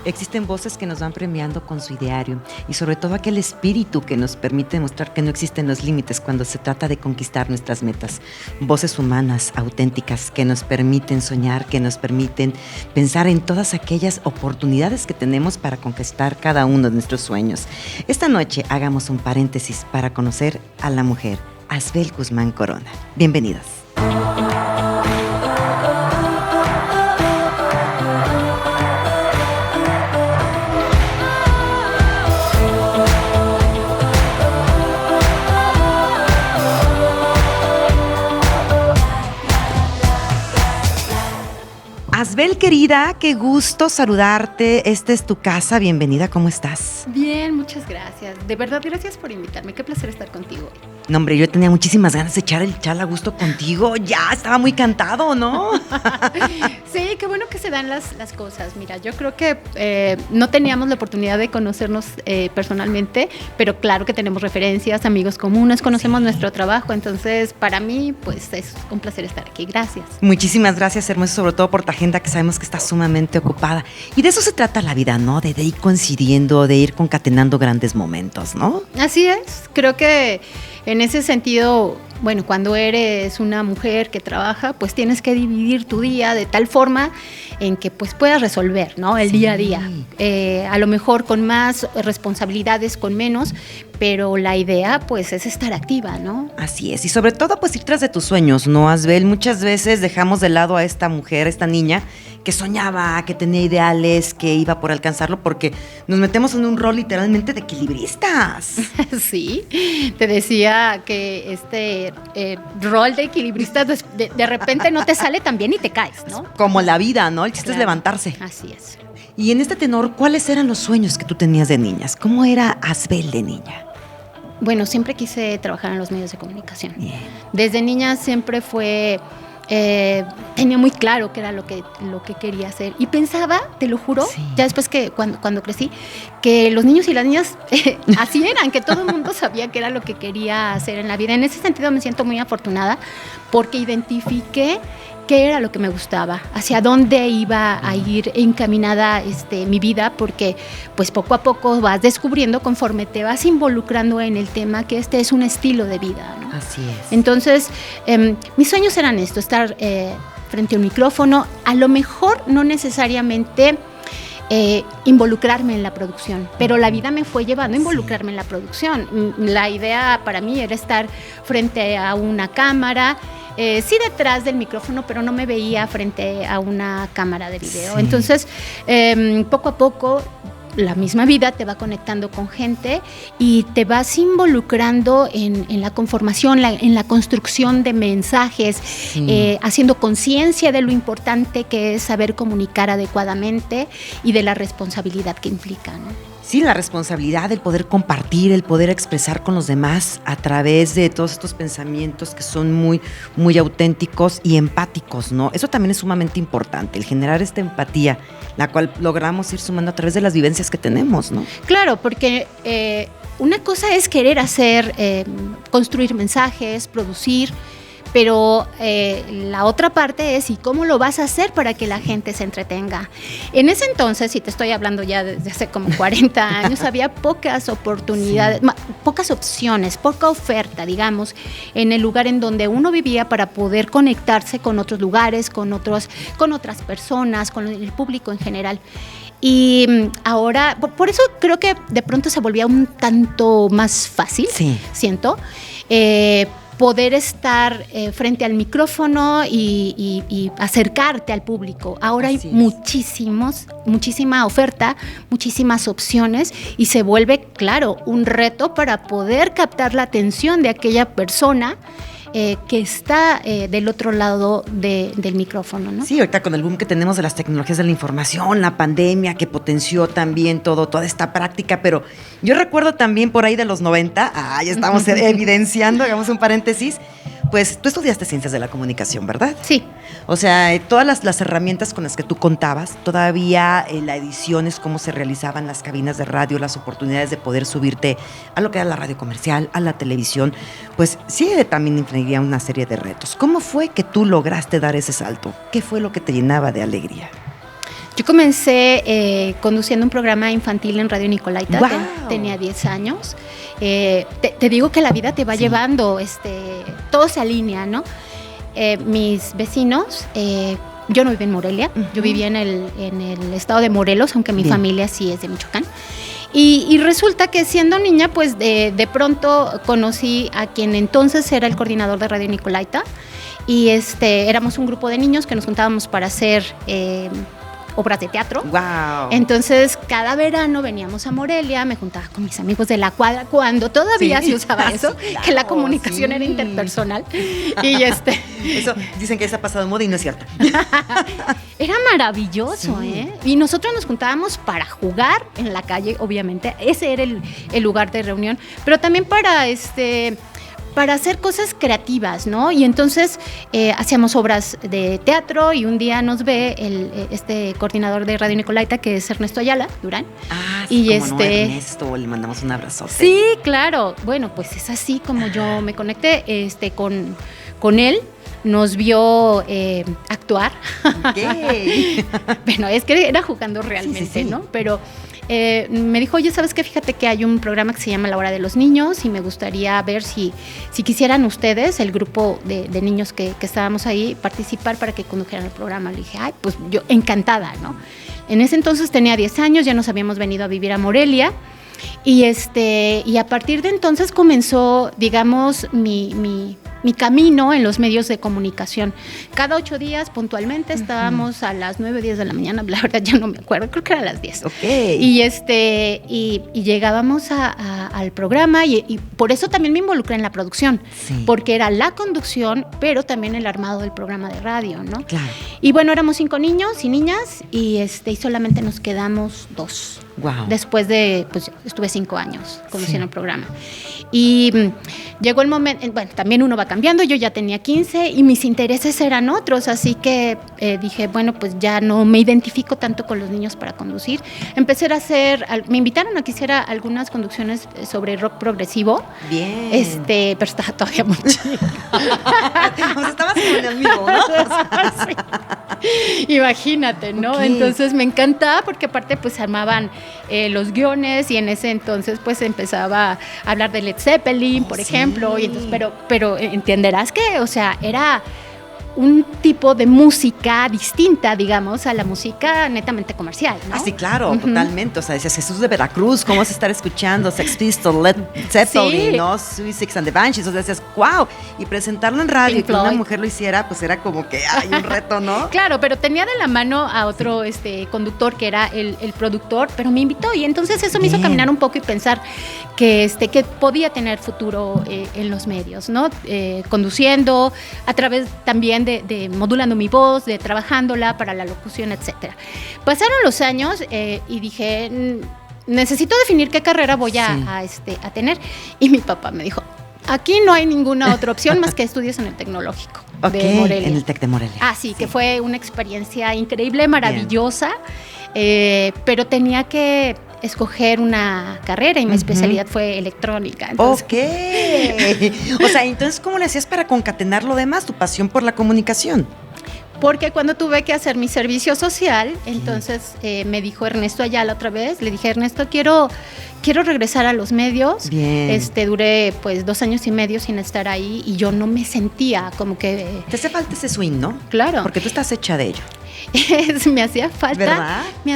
Existen voces que nos van premiando con su ideario y sobre todo aquel espíritu que nos permite mostrar que no existen los límites cuando se trata de conquistar nuestras metas. Voces humanas, auténticas, que nos permiten soñar, que nos permiten pensar en todas aquellas oportunidades que tenemos para conquistar cada uno de nuestros sueños. Esta noche hagamos un paréntesis para conocer a la mujer, Asbel Guzmán Corona. Bienvenidas. Asbel, querida, qué gusto saludarte. Esta es tu casa. Bienvenida, ¿cómo estás? Bien, muchas gracias. De verdad, gracias por invitarme. Qué placer estar contigo. No, hombre, yo tenía muchísimas ganas de echar el chal a gusto contigo. Ya, estaba muy cantado, ¿no? Sí, qué bueno que se dan las cosas. Mira, yo creo que no teníamos la oportunidad de conocernos personalmente, pero claro que tenemos referencias, amigos comunes, conocemos nuestro trabajo. Entonces, para mí, pues es un placer estar aquí. Gracias. Muchísimas gracias, hermoso, sobre todo por tu agenda que sabemos que está sumamente ocupada. Y de eso se trata la vida, ¿no? De ir coincidiendo, de ir concatenando grandes momentos, ¿no? Así es. Creo que en ese sentido, bueno, cuando eres una mujer que trabaja, pues tienes que dividir tu día de tal forma en que pues puedas resolver, ¿no? El día a día. A lo mejor con más responsabilidades, con menos, pero la idea pues es estar activa, ¿no? Así es, y sobre todo pues ir tras de tus sueños, ¿no, Asbel? Muchas veces dejamos de lado a esta mujer, a esta niña, que soñaba, que tenía ideales, que iba por alcanzarlo, porque nos metemos en un rol literalmente de equilibristas. Sí, te decía que este rol de equilibrista de repente no te sale tan bien y te caes, ¿no? Como la vida, ¿no? El chiste Claro. es levantarse. Así es. Y en este tenor, ¿cuáles eran los sueños que tú tenías de niñas? ¿Cómo era Asbel de niña? Bueno, siempre quise trabajar en los medios de comunicación. Bien. Desde niña siempre fue... tenía muy claro qué era lo que quería hacer y pensaba, te lo juro, Sí. ya después que cuando crecí, que los niños y las niñas así eran, que todo el mundo sabía qué era lo que quería hacer en la vida. En ese sentido me siento muy afortunada porque identifiqué qué era lo que me gustaba, hacia dónde iba a ir encaminada mi vida, porque pues poco a poco vas descubriendo conforme te vas involucrando en el tema que este es un estilo de vida, ¿no? Así es. Entonces, mis sueños eran esto, estar frente a un micrófono, a lo mejor no necesariamente involucrarme en la producción, pero la vida me fue llevando a involucrarme en la producción. La idea para mí era estar frente a una cámara, sí detrás del micrófono, pero no me veía frente a una cámara de video. Sí. Entonces, poco a poco, la misma vida te va conectando con gente y te vas involucrando en la conformación, en la construcción de mensajes, Sí. haciendo conciencia de lo importante que es saber comunicar adecuadamente y de la responsabilidad que implica, ¿no? Sí, la responsabilidad, el poder compartir, el poder expresar con los demás a través de todos estos pensamientos que son muy, muy auténticos y empáticos, ¿no? Eso también es sumamente importante, el generar esta empatía, la cual logramos ir sumando a través de las vivencias que tenemos, ¿no? Claro, porque una cosa es querer hacer, construir mensajes, producir, pero la otra parte es ¿y cómo lo vas a hacer para que la gente se entretenga? En ese entonces, y te estoy hablando ya desde hace como 40 años, había pocas oportunidades, pocas opciones, poca oferta, digamos, en el lugar en donde uno vivía para poder conectarse con otros lugares, con otras personas, con el público en general. Y ahora, por eso creo que de pronto se volvía un tanto más fácil, Sí. siento, poder estar frente al micrófono y acercarte al público. Ahora Así hay es. muchísima oferta, muchísimas opciones y se vuelve, claro, un reto para poder captar la atención de aquella persona que está del otro lado del micrófono, ¿no? Sí, ahorita con el boom que tenemos de las tecnologías de la información, la pandemia que potenció también toda esta práctica, pero yo recuerdo también por ahí de los 90, ya estamos evidenciando, hagamos un paréntesis, pues tú estudiaste Ciencias de la Comunicación, ¿verdad? Sí. O sea, todas las herramientas con las que tú contabas, todavía la edición es cómo se realizaban las cabinas de radio, las oportunidades de poder subirte a lo que era la radio comercial, a la televisión, pues sí, también influía una serie de retos. ¿Cómo fue que tú lograste dar ese salto? ¿Qué fue lo que te llenaba de alegría? Yo comencé conduciendo un programa infantil en Radio Nicolaita. ¡Wow! Tenía 10 años. Te digo que la vida te va llevando, todo se alinea, ¿no? Mis vecinos, yo no vivía en Morelia, yo vivía en el estado de Morelos, aunque mi familia sí es de Michoacán. Y resulta que siendo niña, pues de pronto conocí a quien entonces era el coordinador de Radio Nicolaita. Y éramos un grupo de niños que nos juntábamos para hacer obras de teatro. Wow. Entonces, cada verano veníamos a Morelia, me juntaba con mis amigos de la cuadra, cuando todavía se usaba eso, claro, que la comunicación era interpersonal. Y Eso dicen que está pasado de moda y no es cierto. Era maravilloso, Y nosotros nos juntábamos para jugar en la calle, obviamente. Ese era el lugar de reunión, pero también para hacer cosas creativas, ¿no? Y entonces hacíamos obras de teatro y un día nos ve este coordinador de Radio Nicolaita, que es Ernesto Ayala Durán. Sí, y no, Ernesto, le mandamos un abrazote. Sí, claro. Bueno, pues es así como yo me conecté con él. Nos vio actuar. Okay. Bueno, es que era jugando realmente, ¿no? Pero me dijo, oye, ¿sabes qué? Fíjate que hay un programa que se llama La Hora de los Niños y me gustaría ver si quisieran ustedes, el grupo de niños que estábamos ahí, participar para que condujeran el programa. Le dije, ay, pues yo encantada, ¿no? En ese entonces tenía 10 años, ya nos habíamos venido a vivir a Morelia y a partir de entonces comenzó, digamos, mi camino en los medios de comunicación. Cada 8 días puntualmente estábamos a las 9 o 10 de la mañana, la verdad ya no me acuerdo, creo que era a las 10. Okay. Y llegábamos al programa y por eso también me involucré en la producción, porque era la conducción, pero también el armado del programa de radio, ¿no? Claro. Y bueno, éramos 5 niños y niñas y solamente nos quedamos 2. Wow. Después de, pues estuve 5 años conduciendo el programa. Y llegó el momento, bueno, también uno va cambiando, yo ya tenía 15 y mis intereses eran otros, así que dije, bueno, pues ya no me identifico tanto con los niños para conducir. Empecé a me invitaron a que hiciera algunas conducciones sobre rock progresivo. Bien. Pero estaba todavía muy chica. O sea, estabas como en el mismo, ¿no? Sí. Imagínate, ¿no? Okay. Entonces me encantaba porque aparte pues armaban los guiones y en ese entonces pues empezaba a hablar de Led Zeppelin, por ejemplo, y entonces, pero entenderás que, o sea, era un tipo de música distinta, digamos, a la música netamente comercial, ¿no? Sí, claro, totalmente. O sea, decías Jesús de Veracruz, ¿cómo vas a estar escuchando Sex Pistols, Led Zeppelin, ¿no? Sweet Six and the Banshees? O sea, decías, wow. Y presentarlo en radio y que una mujer lo hiciera, pues era como que hay un reto, ¿no? Claro, pero tenía de la mano a otro conductor que era el productor, pero me invitó y entonces eso me hizo caminar un poco y pensar que podía tener futuro en los medios, ¿no? Conduciendo, a través también de modulando mi voz, de trabajándola para la locución, etcétera. Pasaron los años y dije, necesito definir qué carrera voy a tener. Y mi papá me dijo, aquí no hay ninguna otra opción más que estudies en el Tecnológico de Morelia. En el Tec de Morelia. Sí, que fue una experiencia increíble, maravillosa, pero tenía que escoger una carrera y mi especialidad fue electrónica. Entonces, O sea, entonces, ¿cómo le hacías para concatenar lo demás, tu pasión por la comunicación? Porque cuando tuve que hacer mi servicio social, entonces me dijo Ernesto Ayala otra vez, le dije, Ernesto, quiero regresar a los medios. Bien. Duré pues 2 años y medio sin estar ahí y yo no me sentía como que... Te hace falta ese swing, ¿no? Claro. Porque tú estás hecha de ello. Me hacía falta, ¿verdad? Me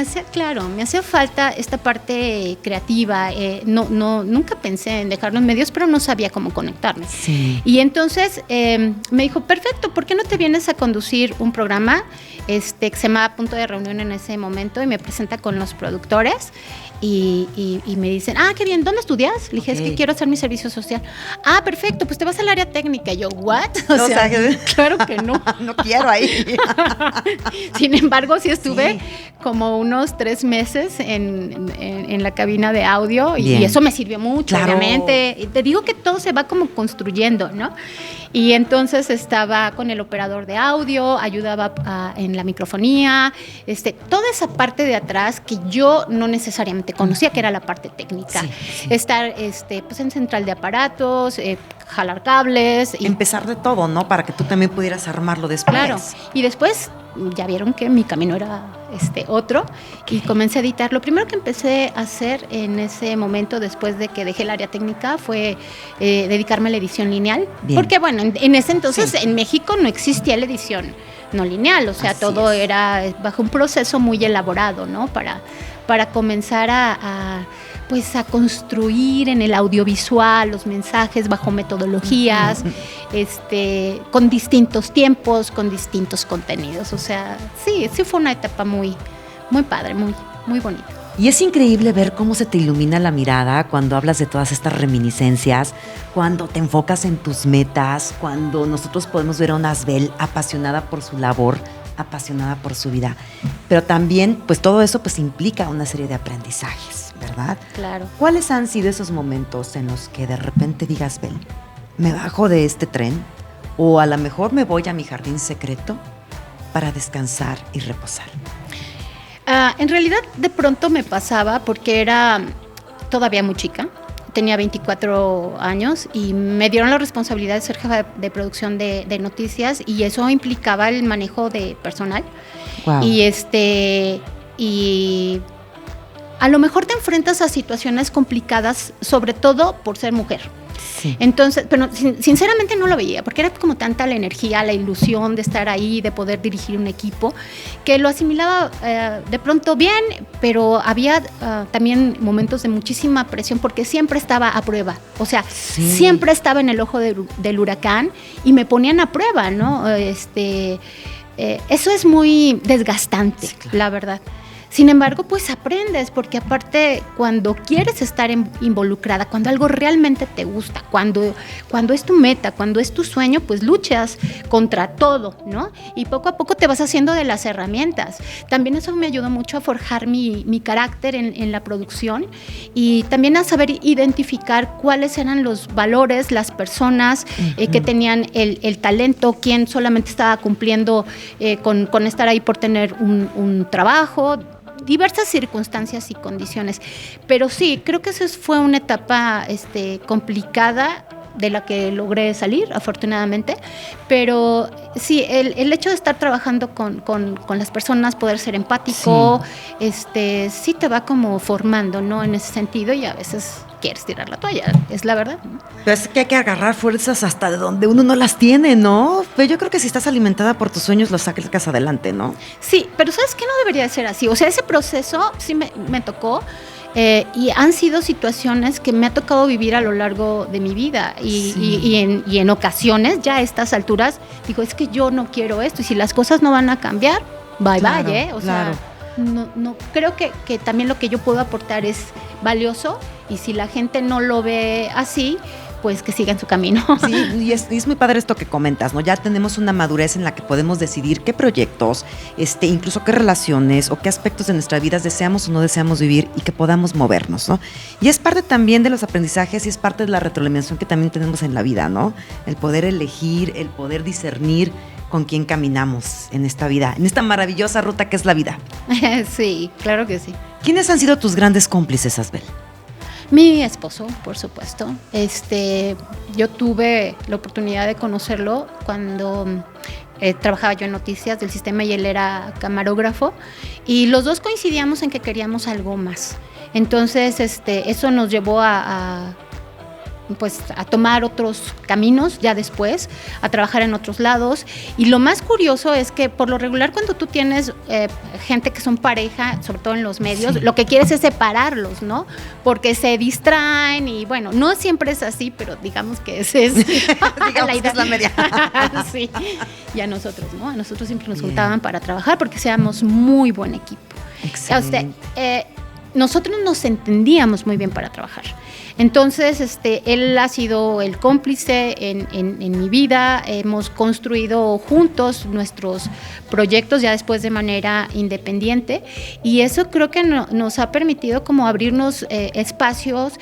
hacía falta esta parte creativa. Nunca pensé en dejar los medios, pero no sabía cómo conectarme. Sí. Y entonces me dijo, perfecto, ¿por qué no te vienes a conducir un programa que se llamaba Punto de Reunión en ese momento? Y me presenta con los productores. Y me dicen, qué bien, ¿dónde estudias? Le dije, es que quiero hacer mi servicio social. Perfecto, pues te vas al área técnica. Y yo, ¿what? O sea, claro que no. No quiero ahí. Sin embargo, sí estuve como unos 3 meses en la cabina de audio y eso me sirvió mucho, claro. Obviamente. Y te digo que todo se va como construyendo, ¿no? Y entonces estaba con el operador de audio, ayudaba en la microfonía, toda esa parte de atrás que yo no necesariamente conocía, que era la parte técnica. Sí. Estar pues en central de aparatos, jalar cables. Empezar de todo, ¿no? Para que tú también pudieras armarlo después. Claro. Y después ya vieron que mi camino era otro y comencé a editar. Lo primero que empecé a hacer en ese momento, después de que dejé el área técnica, fue dedicarme a la edición lineal. Bien. Porque bueno, en ese entonces en México no existía la edición no lineal, o sea, así todo era bajo un proceso muy elaborado, ¿no? Para comenzar a construir en el audiovisual los mensajes bajo metodologías, con distintos tiempos, con distintos contenidos. O sea, sí fue una etapa muy, muy padre, muy, muy bonita. Y es increíble ver cómo se te ilumina la mirada cuando hablas de todas estas reminiscencias, cuando te enfocas en tus metas, cuando nosotros podemos ver a una Asbel apasionada por su labor, apasionada por su vida. Pero también, pues todo eso pues implica una serie de aprendizajes, ¿verdad? Claro. ¿Cuáles han sido esos momentos en los que de repente digas, Bel, me bajo de este tren o a lo mejor me voy a mi jardín secreto para descansar y reposar? En realidad de pronto me pasaba porque era todavía muy chica, tenía 24 años y me dieron la responsabilidad de ser jefa de producción de noticias y eso implicaba el manejo de personal. Wow. Y a lo mejor te enfrentas a situaciones complicadas, sobre todo por ser mujer. Sí. Entonces, pero sinceramente no lo veía, porque era como tanta la energía, la ilusión de estar ahí, de poder dirigir un equipo, que lo asimilaba de pronto bien, pero había también momentos de muchísima presión, porque siempre estaba a prueba, o sea, siempre estaba en el ojo del huracán y me ponían a prueba, ¿no? Eso es muy desgastante, claro. La verdad. Sin embargo, pues aprendes, porque aparte cuando quieres estar involucrada, cuando algo realmente te gusta, cuando es tu meta, cuando es tu sueño, pues luchas contra todo, ¿no? Y poco a poco te vas haciendo de las herramientas. También eso me ayudó mucho a forjar mi carácter en la producción y también a saber identificar cuáles eran los valores, las personas que tenían el talento, quién solamente estaba cumpliendo con estar ahí por tener un trabajo, diversas circunstancias y condiciones. Pero sí, creo que esa fue una etapa complicada de la que logré salir, afortunadamente. Pero sí, el hecho de estar trabajando con las personas, poder ser empático, sí te va como formando, ¿no? En ese sentido, y a veces quieres tirar la toalla, es la verdad. Pero es que hay que agarrar fuerzas hasta de donde uno no las tiene, ¿no? Pero yo creo que si estás alimentada por tus sueños, los sacas adelante, ¿no? Sí, pero ¿sabes qué? No debería de ser así. O sea, ese proceso sí me tocó y han sido situaciones que me ha tocado vivir a lo largo de mi vida y en ocasiones, ya a estas alturas, digo, es que yo no quiero esto y si las cosas no van a cambiar, bye, O sea, no creo que también lo que yo puedo aportar es valioso y si la gente no lo ve así, pues que sigan su camino. Sí, y es muy padre esto que comentas, ¿no? Ya tenemos una madurez en la que podemos decidir qué proyectos, incluso qué relaciones o qué aspectos de nuestras vidas deseamos o no deseamos vivir y que podamos movernos, ¿no? Y es parte también de los aprendizajes y es parte de la retroalimentación que también tenemos en la vida, ¿no? El poder elegir, el poder discernir con quién caminamos en esta vida, en esta maravillosa ruta que es la vida. Sí, claro que sí. ¿Quiénes han sido tus grandes cómplices, Asbel? Mi esposo, por supuesto. Yo tuve la oportunidad de conocerlo cuando trabajaba yo en noticias del sistema y él era camarógrafo y los dos coincidíamos en que queríamos algo más. Entonces, eso nos llevó a tomar otros caminos ya después, a trabajar en otros lados. Y lo más curioso es que por lo regular cuando tú tienes gente que son pareja, sobre todo en los medios, lo que quieres es separarlos, ¿no? Porque se distraen y bueno, no siempre es así, pero digamos que esa es la idea. Es la media. Sí, y a nosotros, ¿no? A nosotros siempre nos juntaban para trabajar porque seamos muy buen equipo. Excelente. Nosotros nos entendíamos muy bien para trabajar. Entonces, él ha sido el cómplice en mi vida, hemos construido juntos nuestros proyectos ya después de manera independiente y eso creo que nos ha permitido como abrirnos espacios,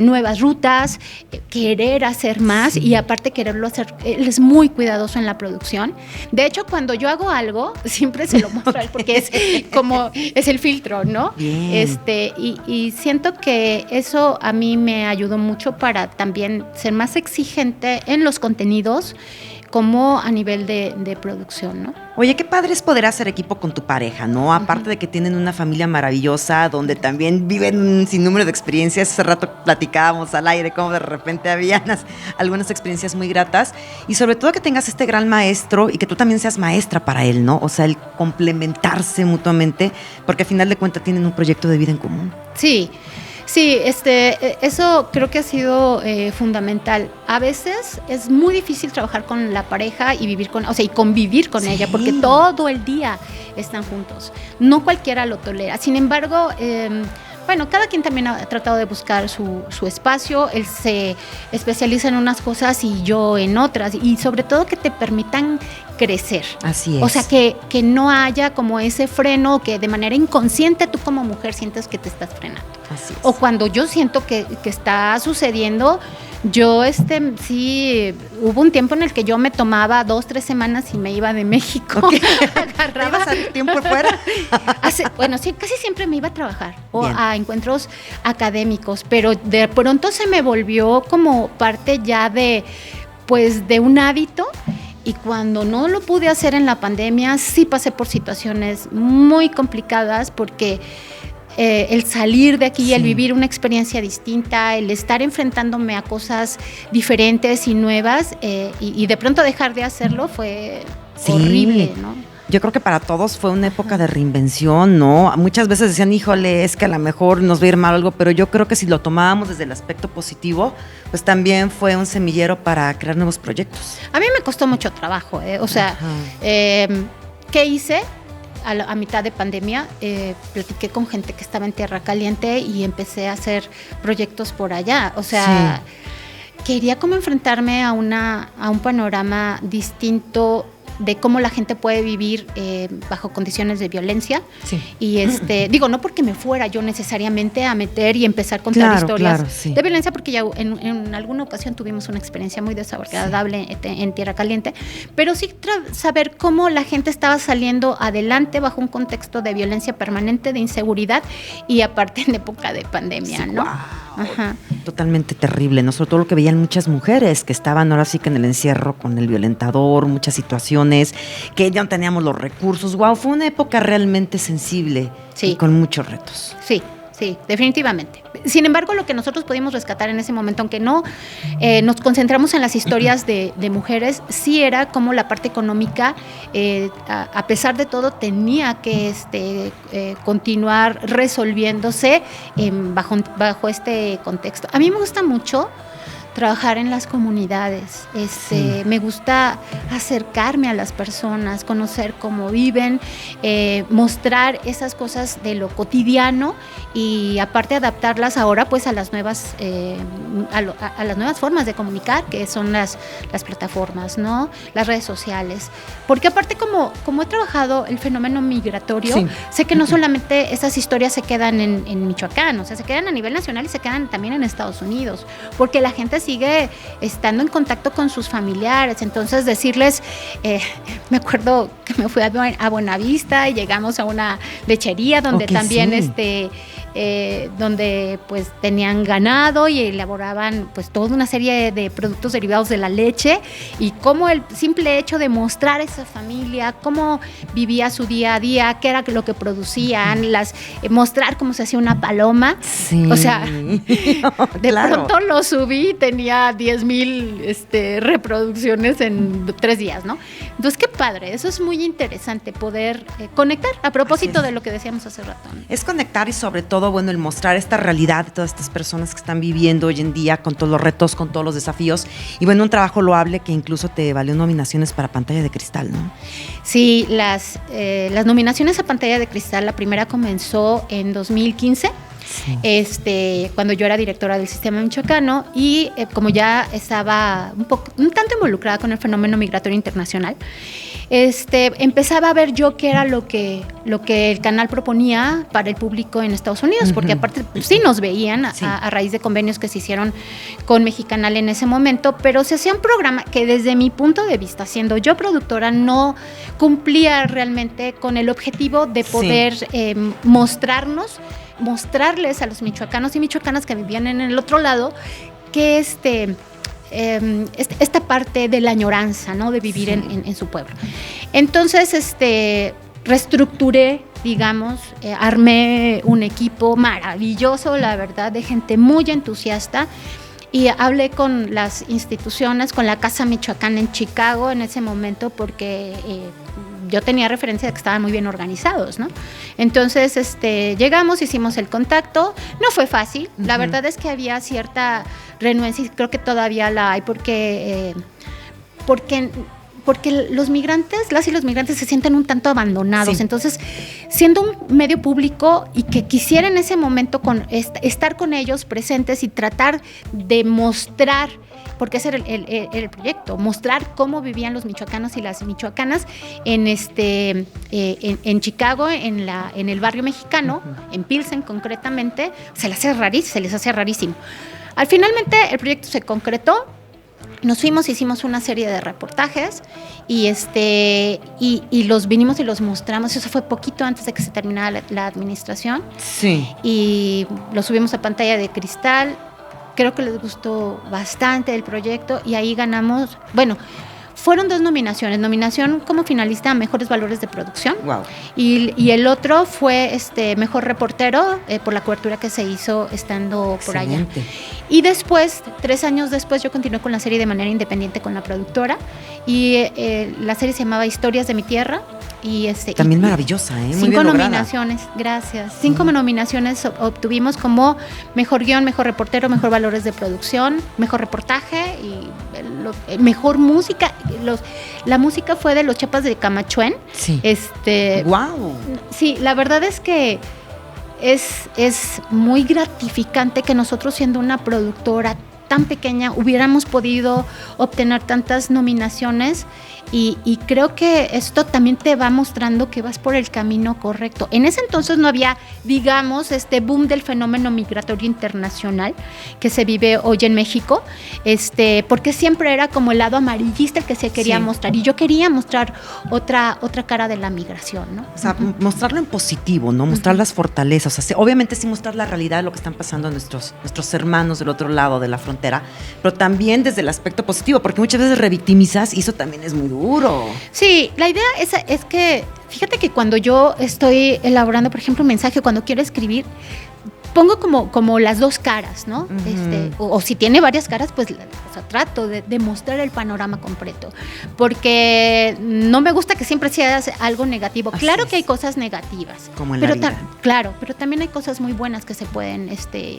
nuevas rutas, querer hacer más y aparte quererlo hacer. Él es muy cuidadoso en la producción. De hecho, cuando yo hago algo, siempre se lo muestro a él porque es el filtro, ¿no? Bien. Y siento que eso a mí me ayudó mucho para también ser más exigente en los contenidos, como a nivel de producción, ¿no? Oye, qué padre es poder hacer equipo con tu pareja, ¿no? Aparte de que tienen una familia maravillosa, donde también viven un sinnúmero de experiencias. Hace rato platicábamos al aire cómo de repente había algunas experiencias muy gratas. Y sobre todo que tengas este gran maestro y que tú también seas maestra para él, ¿no? O sea, el complementarse mutuamente, porque al final de cuentas tienen un proyecto de vida en común. Sí. Sí, eso creo que ha sido fundamental. A veces es muy difícil trabajar con la pareja y vivir con, o sea, y convivir con ella, porque todo el día están juntos. No cualquiera lo tolera. Sin embargo, bueno, cada quien también ha tratado de buscar su espacio. Él se especializa en unas cosas y yo en otras, y sobre todo que te permitan crecer. Así es. O sea, que no haya como ese freno, que de manera inconsciente tú como mujer sientes que te estás frenando. Así es. O cuando yo siento que está sucediendo, yo sí, hubo un tiempo en el que yo me tomaba 2-3 semanas y me iba de México. Okay. Agarraba. ¿Ibas a tiempo fuera? Bueno, sí, casi siempre me iba a trabajar o a encuentros académicos, pero de pronto se me volvió como parte ya de un hábito. Y cuando no lo pude hacer en la pandemia, sí pasé por situaciones muy complicadas, porque el salir de aquí, el vivir una experiencia distinta, el estar enfrentándome a cosas diferentes y nuevas, y de pronto dejar de hacerlo fue horrible, ¿no? Yo creo que para todos fue una época de reinvención, ¿no? Muchas veces decían, híjole, es que a lo mejor nos va a ir mal algo, pero yo creo que si lo tomábamos desde el aspecto positivo, pues también fue un semillero para crear nuevos proyectos. A mí me costó mucho trabajo, o sea, ¿qué hice? A mitad de pandemia, platiqué con gente que estaba en Tierra Caliente y empecé a hacer proyectos por allá. O sea, quería como enfrentarme a un panorama distinto de cómo la gente puede vivir bajo condiciones de violencia. Sí. Y digo, no porque me fuera yo necesariamente a meter y empezar a contar historias de violencia, porque ya en alguna ocasión tuvimos una experiencia muy desagradable en Tierra Caliente, pero sí saber cómo la gente estaba saliendo adelante bajo un contexto de violencia permanente, de inseguridad, y aparte en época de pandemia, ¿no? Wow. Ajá. Totalmente terrible, ¿no? Sobre todo lo que veían muchas mujeres que estaban ahora sí que en el encierro con el violentador, muchas situaciones, que ya no teníamos los recursos. Wow, fue una época realmente sensible y con muchos retos. Sí, definitivamente. Sin embargo, lo que nosotros pudimos rescatar en ese momento, aunque no nos concentramos en las historias de mujeres, sí era como la parte económica, a pesar de todo, tenía que continuar resolviéndose bajo este contexto. A mí me gusta mucho trabajar en las comunidades, me gusta acercarme a las personas, conocer cómo viven, mostrar esas cosas de lo cotidiano y aparte adaptarlas ahora pues a las nuevas a las nuevas formas de comunicar, que son las plataformas, ¿no? Las redes sociales, porque aparte como he trabajado el fenómeno migratorio, sé que no solamente esas historias se quedan en Michoacán, o sea, se quedan a nivel nacional y se quedan también en Estados Unidos, porque la gente sigue estando en contacto con sus familiares. Entonces decirles, me acuerdo que me fui a Buenavista y llegamos a una lechería donde también donde pues tenían ganado y elaboraban pues toda una serie de productos derivados de la leche, y cómo el simple hecho de mostrar a esa familia cómo vivía su día a día, qué era lo que producían, mostrar cómo se hacía una paloma, o sea, de pronto lo subí y tenía 10,000 reproducciones en 3 días, ¿no? Entonces qué padre, eso es muy interesante, poder conectar, a propósito de lo que decíamos hace rato, ¿no? Es conectar y sobre todo, bueno, el mostrar esta realidad de todas estas personas que están viviendo hoy en día con todos los retos, con todos los desafíos, y bueno, un trabajo loable que incluso te valió nominaciones para Pantalla de Cristal, ¿no? Sí, las nominaciones a Pantalla de Cristal, la primera comenzó en 2015. Cuando yo era directora del Sistema Michoacano y como ya estaba un tanto involucrada con el fenómeno migratorio internacional, empezaba a ver yo qué era lo que el canal proponía para el público en Estados Unidos, porque aparte pues, sí nos veían a raíz de convenios que se hicieron con Mexicanal en ese momento, pero se hacía un programa que desde mi punto de vista, siendo yo productora, no cumplía realmente con el objetivo de poder mostrarles a los michoacanos y michoacanas que vivían en el otro lado que esta parte de la añoranza, ¿no? De vivir en su pueblo. Entonces, reestructuré, digamos, armé un equipo maravilloso, la verdad, de gente muy entusiasta, y hablé con las instituciones, con la Casa Michoacán en Chicago en ese momento, porque yo tenía referencia de que estaban muy bien organizados, ¿no? Entonces, llegamos, hicimos el contacto, no fue fácil, la verdad es que había cierta renuencia, y creo que todavía la hay, porque los migrantes, las y los migrantes se sienten un tanto abandonados. Sí. Entonces, siendo un medio público y que quisiera en ese momento estar con ellos presentes y tratar de mostrar, porque ese era el proyecto, mostrar cómo vivían los michoacanos y las michoacanas en Chicago, en el barrio mexicano, en Pilsen concretamente, se les hacía rarísimo. Finalmente el proyecto se concretó. Nos fuimos, hicimos una serie de reportajes y los vinimos y los mostramos. Eso fue poquito antes de que se terminara la administración. Sí. Y lo subimos a pantalla de cristal. Creo que les gustó bastante el proyecto y ahí ganamos. Bueno, fueron 2 nominaciones. Nominación como finalista a Mejores Valores de Producción. Wow. Y el otro fue Mejor Reportero por la cobertura que se hizo estando por allá. Y después, 3 años después, yo continué con la serie de manera independiente con la productora. Y la serie se llamaba Historias de mi Tierra. Y también maravillosa, muy 5 bien lograda. Nominaciones, gracias. 5 nominaciones obtuvimos como Mejor Guión, Mejor Reportero, Mejor Valores de Producción, Mejor Reportaje y Mejor Música. La música fue de Los Chiapas de Camachuén. Sí. Wow. Sí, la verdad es que es muy gratificante que nosotros, siendo una productora tan pequeña, hubiéramos podido obtener tantas nominaciones. Y creo que esto también te va mostrando que vas por el camino correcto. En ese entonces no había, digamos, este boom del fenómeno migratorio internacional que se vive hoy en México, porque siempre era como el lado amarillista el que se quería mostrar. Y yo quería mostrar otra cara de la migración, ¿no? O sea, mostrarlo en positivo, ¿no? Mostrar las fortalezas. O sea, obviamente sí mostrar la realidad de lo que están pasando nuestros hermanos del otro lado de la frontera, pero también desde el aspecto positivo, porque muchas veces revictimizas y eso también es muy duro. Sí, la idea es que, fíjate que cuando yo estoy elaborando, por ejemplo, un mensaje, cuando quiero escribir, pongo como las 2 caras, ¿no? O si tiene varias caras, pues trato de mostrar el panorama completo, porque no me gusta que siempre sea algo negativo. Así claro es. Que hay cosas negativas, como en la vida. Claro, pero también hay cosas muy buenas que se pueden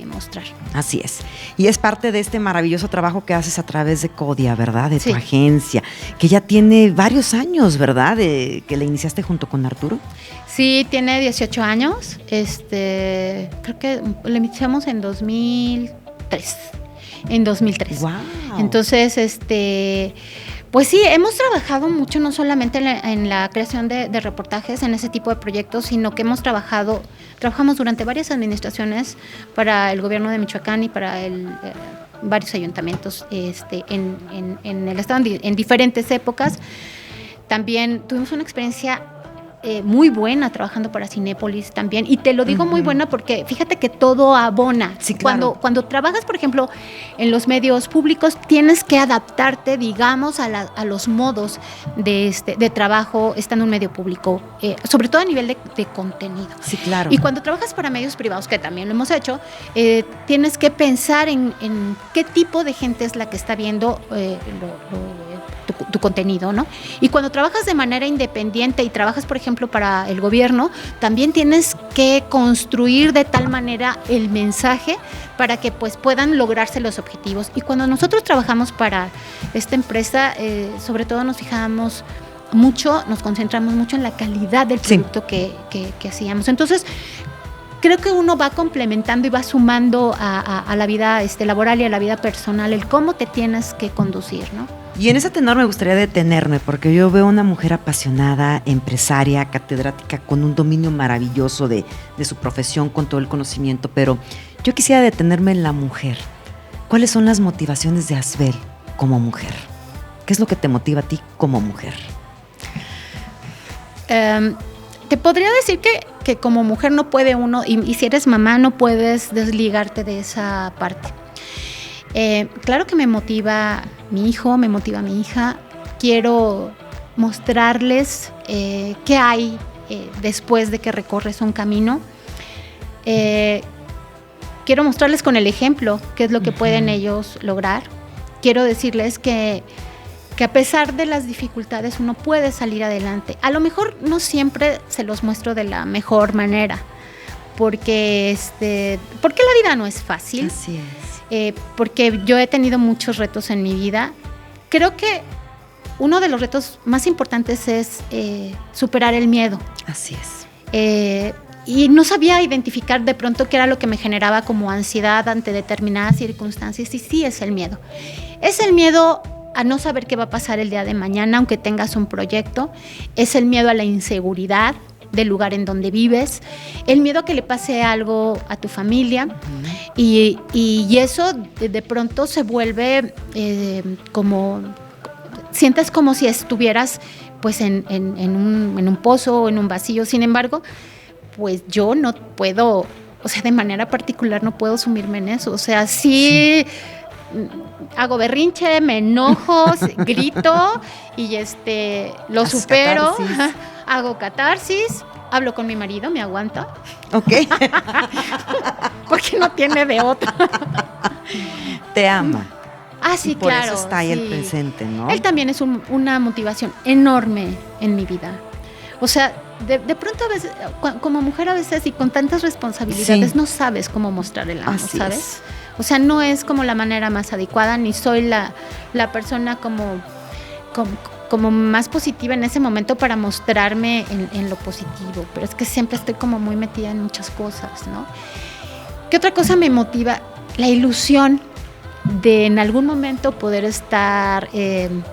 mostrar. Así es. Y es parte de este maravilloso trabajo que haces a través de Codia, ¿verdad? De tu agencia, que ya tiene varios años, ¿verdad? Que le iniciaste junto con Arturo. Sí, tiene 18 años. Creo que lo iniciamos en 2003. Wow. Entonces, pues sí, hemos trabajado mucho, no solamente en la creación de reportajes, en ese tipo de proyectos, sino que trabajamos durante varias administraciones para el gobierno de Michoacán y para varios ayuntamientos en el estado en diferentes épocas. También tuvimos una experiencia muy buena trabajando para Cinépolis también, y te lo digo muy buena porque fíjate que todo abona. Sí, claro. Cuando trabajas, por ejemplo, en los medios públicos, tienes que adaptarte, digamos, a los modos de trabajo estando en un medio público, sobre todo a nivel de contenido. Sí, claro. Y cuando trabajas para medios privados, que también lo hemos hecho, tienes que pensar en qué tipo de gente es la que está viendo tu contenido, ¿no? Y cuando trabajas de manera independiente y trabajas, por ejemplo, para el gobierno, también tienes que construir de tal manera el mensaje para que pues puedan lograrse los objetivos. Y cuando nosotros trabajamos para esta empresa, sobre todo nos fijamos mucho, nos concentramos mucho en la calidad del producto que hacíamos. Entonces, creo que uno va complementando y va sumando a la vida laboral y a la vida personal el cómo te tienes que conducir, ¿no? Y en ese tenor me gustaría detenerme, porque yo veo una mujer apasionada, empresaria, catedrática, con un dominio maravilloso de su profesión, con todo el conocimiento, pero yo quisiera detenerme en la mujer. ¿Cuáles son las motivaciones de Asbel como mujer? ¿Qué es lo que te motiva a ti como mujer? Te podría decir que como mujer no puede uno, y si eres mamá no puedes desligarte de esa parte. Claro que me motiva mi hijo, me motiva mi hija. Quiero mostrarles qué hay después de que recorres un camino. Quiero mostrarles con el ejemplo qué es lo que pueden ellos lograr. Quiero decirles que a pesar de las dificultades uno puede salir adelante. A lo mejor no siempre se los muestro de la mejor manera, porque la vida no es fácil. Así es. Porque yo he tenido muchos retos en mi vida. Creo que uno de los retos más importantes es superar el miedo. Así es. Y no sabía identificar de pronto qué era lo que me generaba como ansiedad ante determinadas circunstancias. Y sí, es el miedo. Es el miedo a no saber qué va a pasar el día de mañana, aunque tengas un proyecto. Es el miedo a la inseguridad del lugar en donde vives. El miedo a que le pase algo a tu familia. Y eso de pronto se vuelve como... Sientes como si estuvieras pues en un pozo o en un vacío. Sin embargo, pues yo no puedo, o sea, de manera particular no puedo sumirme en eso. O sea, sí. Hago berrinche, me enojo, grito y lo supero. Catarsis. Hago catarsis, hablo con mi marido, me aguanta. Ok. Porque no tiene de otra. Te ama. Ah, sí, y por claro. Eso está ahí sí. el presente, ¿no? Él también es una motivación enorme en mi vida. O sea, de pronto a veces, como mujer a veces y con tantas responsabilidades, no sabes cómo mostrar el amor, Así ¿sabes? es. O sea, no es como la manera más adecuada, ni soy la persona como más positiva en ese momento para mostrarme en lo positivo. Pero es que siempre estoy como muy metida en muchas cosas, ¿no? ¿Qué otra cosa me motiva? La ilusión de en algún momento poder estar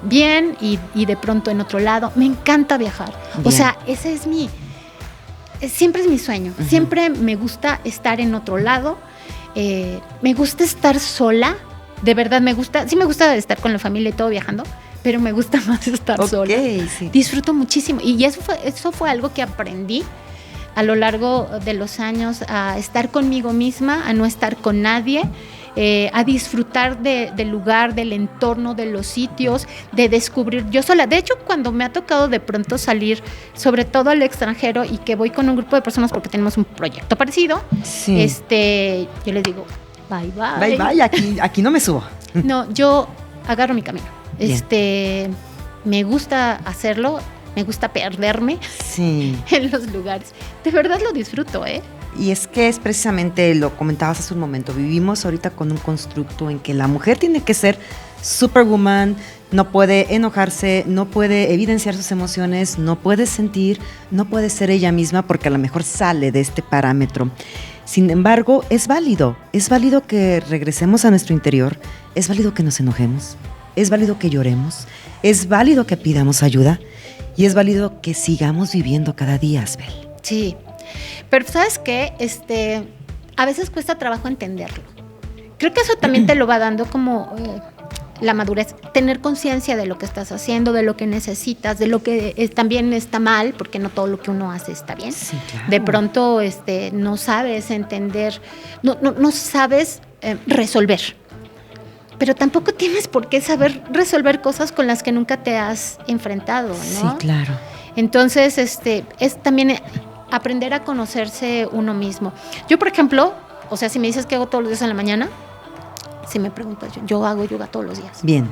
bien y de pronto en otro lado. Me encanta viajar. Bien. O sea, ese es siempre es mi sueño. Uh-huh. Siempre me gusta estar en otro lado. Me gusta estar sola. De verdad me gusta estar con la familia y todo viajando, pero me gusta más estar sola. Sí. Disfruto muchísimo. Y eso fue algo que aprendí a lo largo de los años, a estar conmigo misma, a no estar con nadie. A disfrutar del lugar, del entorno, de los sitios, de descubrir yo sola. De hecho, cuando me ha tocado de pronto salir, sobre todo al extranjero, y que voy con un grupo de personas porque tenemos un proyecto parecido, sí. Yo les digo, bye. Bye, aquí no me subo. No, yo agarro mi camino. Me gusta hacerlo, me gusta perderme en los lugares. De verdad lo disfruto, Y es que es precisamente, lo comentabas hace un momento, vivimos ahorita con un constructo en que la mujer tiene que ser superwoman, no puede enojarse, no puede evidenciar sus emociones, no puede sentir, no puede ser ella misma porque a lo mejor sale de este parámetro. Sin embargo, es válido que regresemos a nuestro interior, es válido que nos enojemos, es válido que lloremos, es válido que pidamos ayuda y es válido que sigamos viviendo cada día, Asbel. Sí. Pero ¿sabes qué? A veces cuesta trabajo entenderlo. Creo que eso también te lo va dando como la madurez. Tener conciencia de lo que estás haciendo, de lo que necesitas, de lo que también está mal, porque no todo lo que uno hace está bien. Sí, claro. De pronto no sabes entender, no sabes resolver. Pero tampoco tienes por qué saber resolver cosas con las que nunca te has enfrentado, ¿no? Sí, claro. Entonces, es también aprender a conocerse uno mismo. Yo, por ejemplo, o sea, si me dices que hago todos los días en la mañana, si me preguntas, yo hago yoga todos los días. Bien.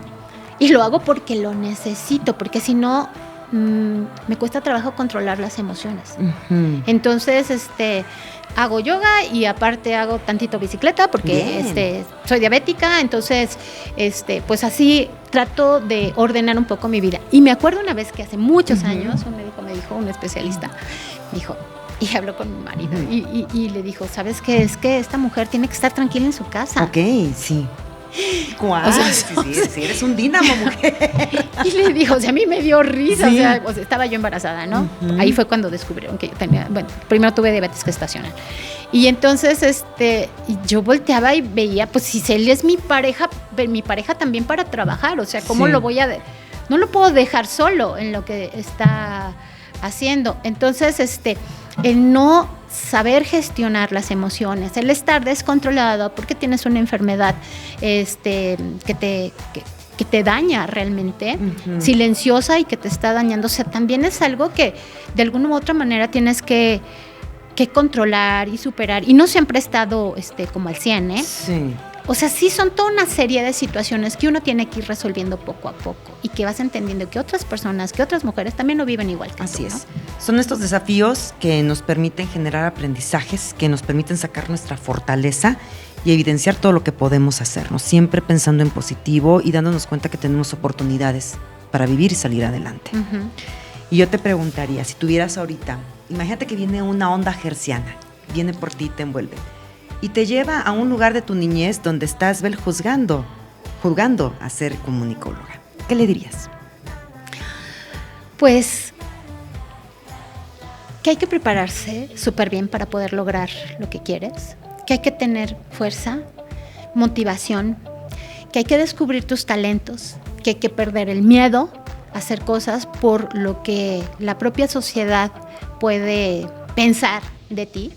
Y lo hago porque lo necesito, porque si no, me cuesta trabajo controlar las emociones. Uh-huh. Entonces, hago yoga y aparte hago tantito bicicleta porque soy diabética, entonces, pues así trato de ordenar un poco mi vida. Y me acuerdo una vez que hace muchos años, un médico me dijo, un especialista, dijo, y habló con mi marido, y le dijo, ¿sabes qué? Es que esta mujer tiene que estar tranquila en su casa. Ok, sí. ¿Cuál? O sea, sí, eres un dínamo, mujer. Y le dijo, o sea, a mí me dio risa, o sea, estaba yo embarazada, ¿no? Uh-huh. Ahí fue cuando descubrieron que yo tenía, primero tuve diabetes gestacional. Y entonces, y yo volteaba y veía, pues si él es mi pareja también para trabajar, o sea, ¿cómo lo voy a no lo puedo dejar solo en lo que está haciendo? Entonces, el no saber gestionar las emociones, el estar descontrolado porque tienes una enfermedad que te daña realmente, silenciosa y que te está dañando. O sea, también es algo que de alguna u otra manera tienes que controlar y superar. Y no siempre he estado como al 100, ¿eh? Sí. O sea, sí son toda una serie de situaciones que uno tiene que ir resolviendo poco a poco y que vas entendiendo que otras personas, que otras mujeres también lo viven igual que Así tú, es. ¿no? Son estos desafíos que nos permiten generar aprendizajes, que nos permiten sacar nuestra fortaleza y evidenciar todo lo que podemos hacer, ¿no? Siempre pensando en positivo y dándonos cuenta que tenemos oportunidades para vivir y salir adelante. Uh-huh. Y yo te preguntaría, si tuvieras ahorita, imagínate que viene una onda hertziana, viene por ti y te envuelve, y te lleva a un lugar de tu niñez donde estás juzgando a ser comunicóloga. ¿Qué le dirías? Pues que hay que prepararse súper bien para poder lograr lo que quieres, que hay que tener fuerza, motivación, que hay que descubrir tus talentos, que hay que perder el miedo a hacer cosas por lo que la propia sociedad puede pensar de ti,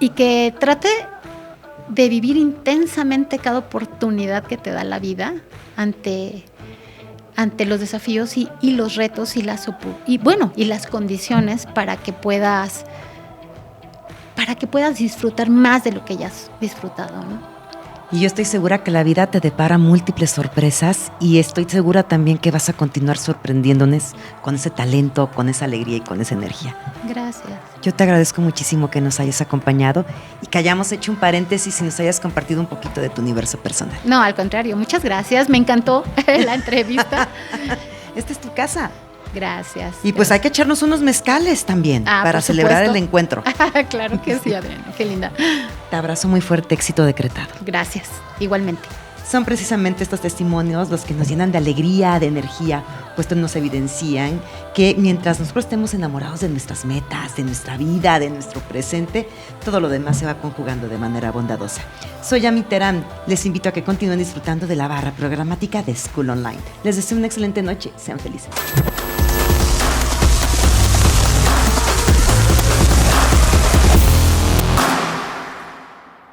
y que trate de vivir intensamente cada oportunidad que te da la vida ante los desafíos y los retos y las condiciones para que puedas disfrutar más de lo que ya has disfrutado, ¿no? Y yo estoy segura que la vida te depara múltiples sorpresas y estoy segura también que vas a continuar sorprendiéndonos con ese talento, con esa alegría y con esa energía. Gracias. Yo te agradezco muchísimo que nos hayas acompañado y que hayamos hecho un paréntesis y nos hayas compartido un poquito de tu universo personal. No, al contrario, muchas gracias. Me encantó la entrevista. Esta es tu casa. Gracias. Y pues hay que echarnos unos mezcales también para celebrar el encuentro. Claro que sí, Adriana. Qué linda. Te abrazo muy fuerte, éxito decretado. Gracias, igualmente. Son precisamente estos testimonios los que nos llenan de alegría, de energía, pues nos evidencian que mientras nosotros estemos enamorados de nuestras metas, de nuestra vida, de nuestro presente, todo lo demás se va conjugando de manera bondadosa. Soy Yami Terán. Les invito a que continúen disfrutando de la barra programática de School Online. Les deseo una excelente noche. Sean felices.